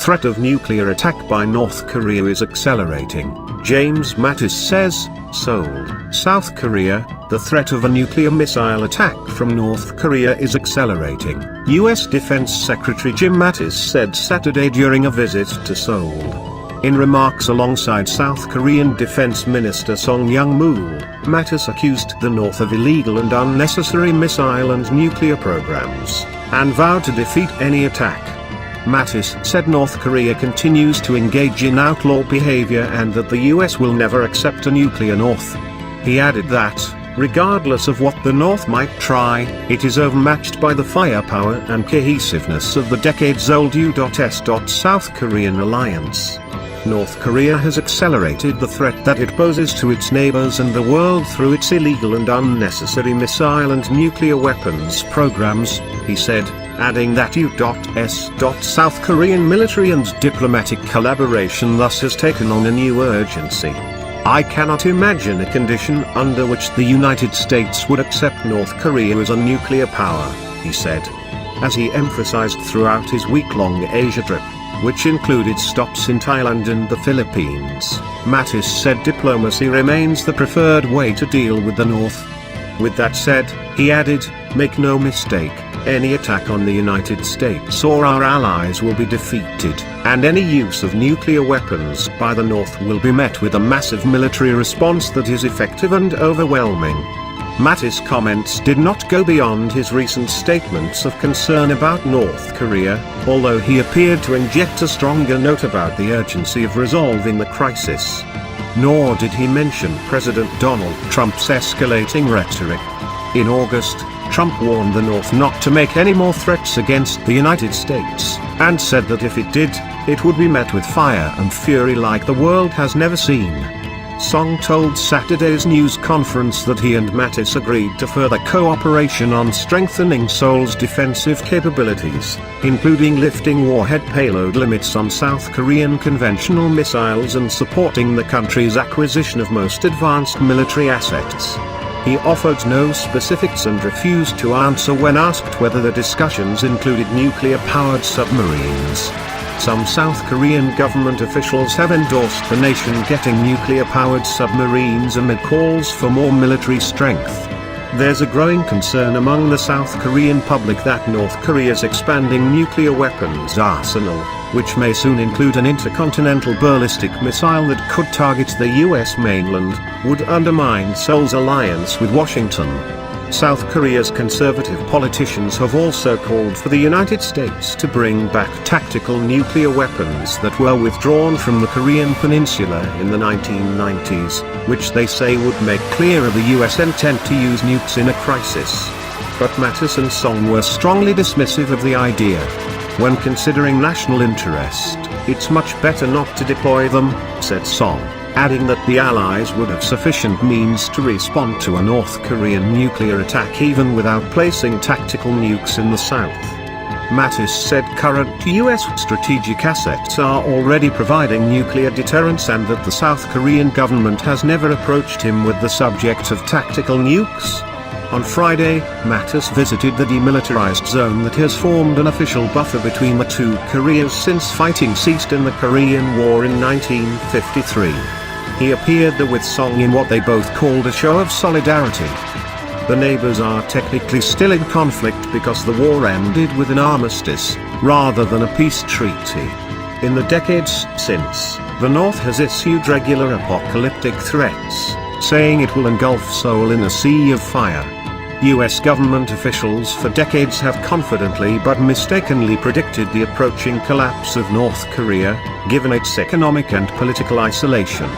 threat of nuclear attack by North Korea is accelerating, James Mattis says. Seoul, South Korea, the threat of a nuclear missile attack from North Korea is accelerating, U.S. Defense Secretary Jim Mattis said Saturday during a visit to Seoul. In remarks alongside South Korean Defense Minister Young-mool, Mattis accused the North of illegal and unnecessary missile and nuclear programs, and vowed to defeat any attack. Mattis said North Korea continues to engage in outlaw behavior and that the US will never accept a nuclear North. He added that, regardless of what the North might try, it is overmatched by the firepower and cohesiveness of the decades-old U.S South Korean alliance. North Korea has accelerated the threat that it poses to its neighbors and the world through its illegal and unnecessary missile and nuclear weapons programs, he said, adding that U.S South Korean military and diplomatic collaboration thus has taken on a new urgency. I cannot imagine a condition under which the United States would accept North Korea as a nuclear power, he said. As he emphasized throughout his week-long Asia trip, which included stops in Thailand and the Philippines, Mattis said diplomacy remains the preferred way to deal with the North. With that said, he added, make no mistake, any attack on the United States or our allies will be defeated, and any use of nuclear weapons by the North will be met with a massive military response that is effective and overwhelming. Mattis' comments did not go beyond his recent statements of concern about North Korea, although he appeared to inject a stronger note about the urgency of resolving the crisis. Nor did he mention President Donald Trump's escalating rhetoric. In August, Trump warned the North not to make any more threats against the United States, and said that if it did, it would be met with fire and fury like the world has never seen. Song told Saturday's news conference that he and Mattis agreed to further cooperation on strengthening Seoul's defensive capabilities, including lifting warhead payload limits on South Korean conventional missiles and supporting the country's acquisition of most advanced military assets. He offered no specifics and refused to answer when asked whether the discussions included nuclear-powered submarines. Some South Korean government officials have endorsed the nation getting nuclear-powered submarines amid calls for more military strength. There's a growing concern among the South Korean public that North Korea's expanding nuclear weapons arsenal, which may soon include an intercontinental ballistic missile that could target the U.S. mainland, would undermine Seoul's alliance with Washington. South Korea's conservative politicians have also called for the United States to bring back tactical nuclear weapons that were withdrawn from the Korean peninsula in the 1990s, which they say would make clear the U.S. intent to use nukes in a crisis. But Mattis and Song were strongly dismissive of the idea. When considering national interest, it's much better not to deploy them, said Song, adding that the Allies would have sufficient means to respond to a North Korean nuclear attack even without placing tactical nukes in the south. Mattis said current U.S. strategic assets are already providing nuclear deterrence and that the South Korean government has never approached him with the subject of tactical nukes. On Friday, Mattis visited the demilitarized zone that has formed an official buffer between the two Koreas since fighting ceased in the Korean War in 1953. He appeared there with Song in what they both called a show of solidarity. The neighbors are technically still in conflict because the war ended with an armistice, rather than a peace treaty. In the decades since, the North has issued regular apocalyptic threats, saying it will engulf Seoul in a sea of fire. U.S. government officials for decades have confidently but mistakenly predicted the approaching collapse of North Korea, given its economic and political isolation.